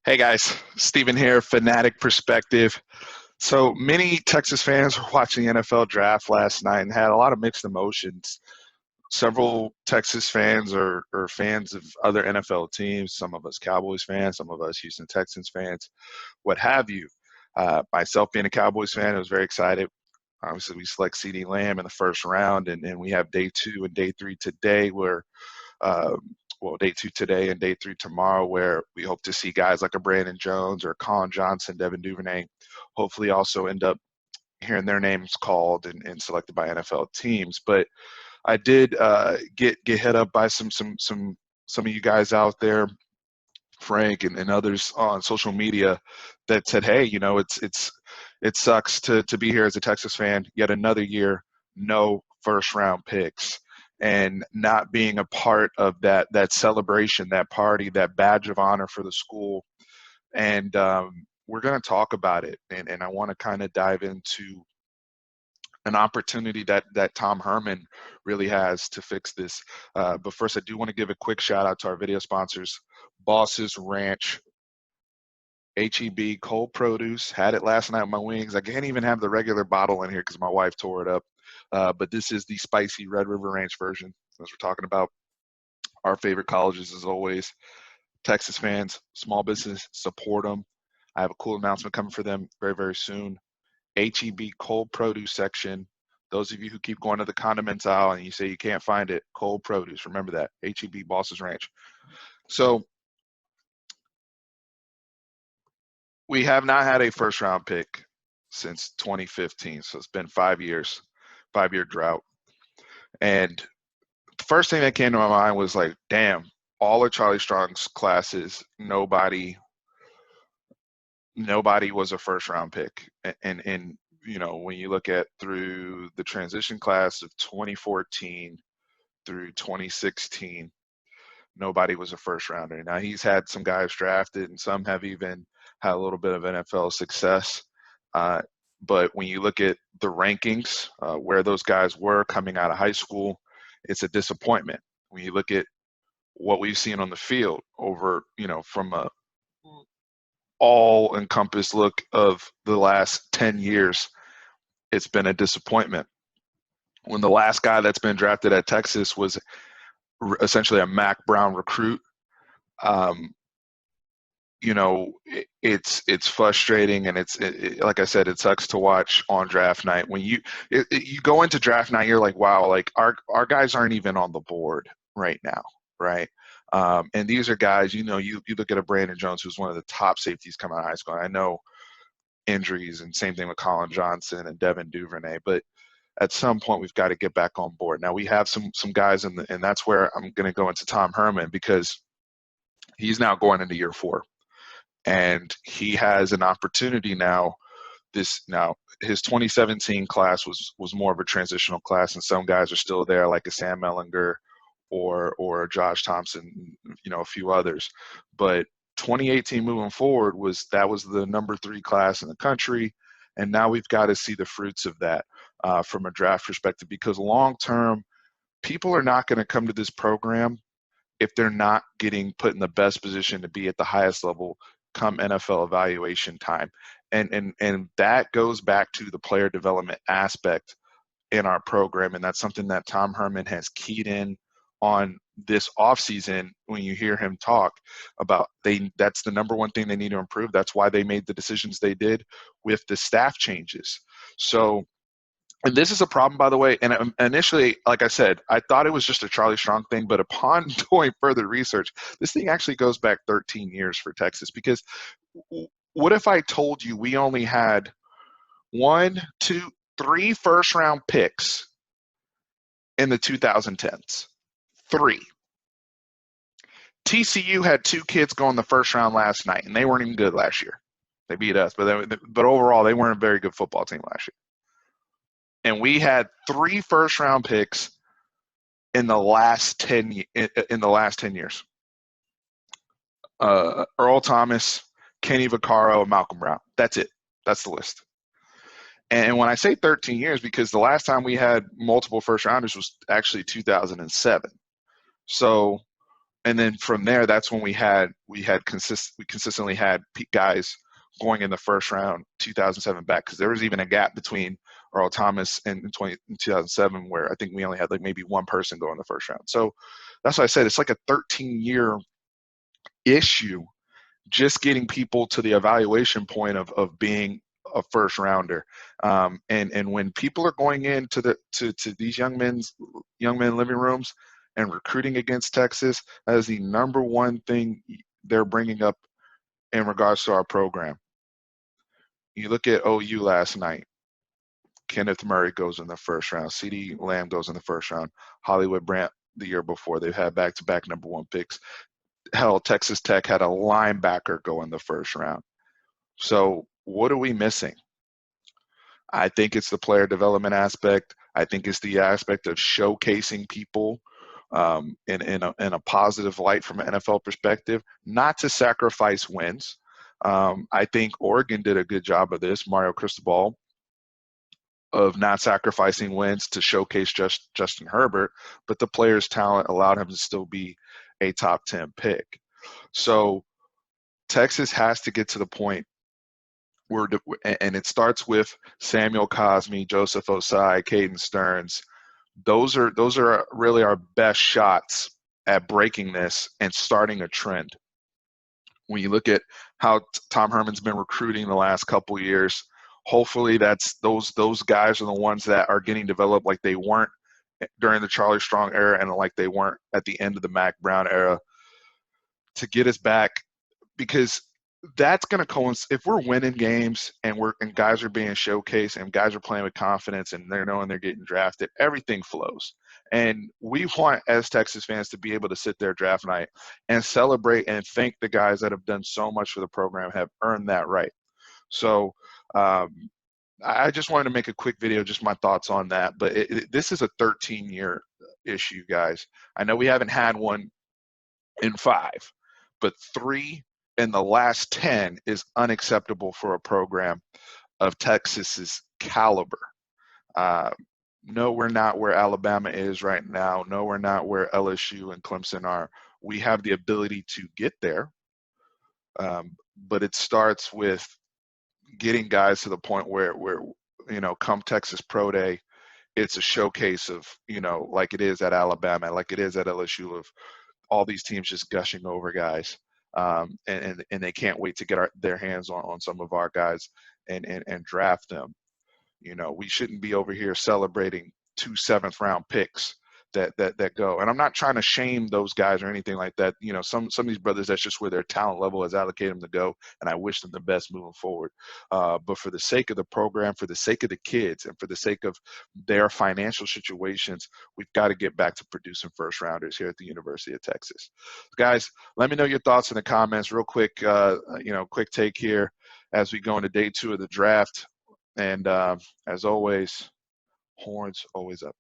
Hey guys, Steven here, Fanatic Perspective. So many Texas fans were watching the NFL draft last night and had a lot of mixed emotions. Several Texas fans are fans of other NFL teams, some of us Cowboys fans, some of us Houston Texans fans, what have you. Myself being a Cowboys fan, I was very excited. Obviously, we select CD Lamb in the first round, and we have day two and day three today where uh, day two today and day three tomorrow, where we hope to see guys like a Brandon Jones or Colin Johnson, Devin Duvernay, hopefully also end up hearing their names called and selected by NFL teams. But I did get hit up by some of you guys out there, Frank and others on social media, that said, "Hey, it sucks to be here as a Texas fan yet another year, no first round picks." And not being a part of that celebration, that party, that badge of honor for the school. And we're going to talk about it. And I want to kind of dive into an opportunity that Tom Herman really has to fix this. But first, I do want to give a quick shout out to our video sponsors, Boss's Ranch, HEB, Cold Produce. Had it last night with my wings. I can't even have the regular bottle in here because my wife tore it up. But this is the spicy Red River Ranch version, as we're talking about our favorite colleges, as always. Texas fans, small business, support them. I have a cool announcement coming for them very, very soon. HEB Cold Produce section. Those of you who keep going to the condiments aisle and you say you can't find it, cold produce. Remember that. HEB Boss's Ranch. So we have not had a first round pick since 2015. So it's been 5 years, 5 year drought. And the first thing that came to my mind was like, damn, all of Charlie Strong's classes, nobody was a first round pick. And when you look at through the transition class of 2014 through 2016, nobody was a first rounder. Now he's had some guys drafted and some have even had a little bit of NFL success. But when you look at the rankings, where those guys were coming out of high school, it's a disappointment. When you look at what we've seen on the field over, from a all encompassed look of the last 10 years, it's been a disappointment. When the last guy that's been drafted at Texas was essentially a Mack Brown recruit, it's frustrating, and like I said, it sucks to watch on draft night. When you go into draft night, you're like, wow, like our guys aren't even on the board right now, right? And these are guys, you look at a Brandon Jones, who's one of the top safeties coming out of high school. I know injuries, and same thing with Colin Johnson and Devin Duvernay, but at some point we've got to get back on board. Now we have some guys and that's where I'm going to go into Tom Herman, because he's now going into year 4, and he has an opportunity now. His 2017 class was more of a transitional class, and some guys are still there, like a Sam Mellinger or Josh Thompson, a few others. But 2018 moving forward was the number 3 class in the country, and now we've got to see the fruits of that from a draft perspective, because long term, people are not going to come to this program if they're not getting put in the best position to be at the highest level come NFL evaluation time. And that goes back to the player development aspect in our program, and that's something that Tom Herman has keyed in on this offseason. When you hear him talk about that's the number one thing they need to improve. That's why they made the decisions they did with the staff changes. So, and this is a problem, by the way, and initially, like I said, I thought it was just a Charlie Strong thing, but upon doing further research, this thing actually goes back 13 years for Texas. Because what if I told you we only had 1, 2, 3 first-round picks in the 2010s? 3. TCU had 2 kids go in the first round last night, and they weren't even good last year. They beat us, but overall, they weren't a very good football team last year. And we had 3 first-round picks in the last 10 years. Earl Thomas, Kenny Vaccaro, and Malcolm Brown. That's it. That's the list. And when I say 13 years, because the last time we had multiple first-rounders was actually 2007. So And then from there, that's when we consistently had guys going in the first round, 2007 back, because there was even a gap between Earl Thomas and in 2007 where I think we only had like maybe one person go in the first round. So that's why I said it's like a 13-year issue just getting people to the evaluation point of being a first rounder. And when people are going into to these young men living rooms and recruiting against Texas, that is the number one thing they're bringing up in regards to our program. You look at OU last night. Kenneth Murray goes in the first round. CeeDee Lamb goes in the first round. Hollywood Brant the year before. They've had back-to-back number one picks. Hell, Texas Tech had a linebacker go in the first round. So what are we missing? I think it's the player development aspect. I think it's the aspect of showcasing people in a positive light from an NFL perspective, not to sacrifice wins. I think Oregon did a good job of this, Mario Cristobal, of not sacrificing wins to showcase Justin Herbert, but the player's talent allowed him to still be a top 10 pick. So Texas has to get to the point where, and it starts with Samuel Cosme, Joseph Osai, Caden Stearns. Those are really our best shots at breaking this and starting a trend. When you look at how Tom Herman's been recruiting the last couple years, hopefully that's those guys are the ones that are getting developed like they weren't during the Charlie Strong era and like they weren't at the end of the Mack Brown era, to get us back, because that's going to coincide. If we're winning games and guys are being showcased and guys are playing with confidence and they're knowing they're getting drafted, everything flows. And we want, as Texas fans, to be able to sit there draft night and celebrate and thank the guys that have done so much for the program, have earned that right. So I just wanted to make a quick video, just my thoughts on that. But this is a 13-year issue, guys. I know we haven't had one in 5, but 3 in the last 10 is unacceptable for a program of Texas's caliber. No, we're not where Alabama is right now. No, we're not where LSU and Clemson are. We have the ability to get there, but it starts with getting guys to the point where come Texas Pro Day, it's a showcase of, like it is at Alabama, like it is at LSU, of all these teams just gushing over guys. And they can't wait to get their hands on some of our guys and draft them. We shouldn't be over here celebrating 2 7th-round picks that go. And I'm not trying to shame those guys or anything like that. Some of these brothers, that's just where their talent level has allocated them to go, and I wish them the best moving forward. But for the sake of the program, for the sake of the kids, and for the sake of their financial situations, we've got to get back to producing first-rounders here at the University of Texas. Guys, let me know your thoughts in the comments real quick. Quick take here as we go into day 2 of the draft. And as always, horns always up.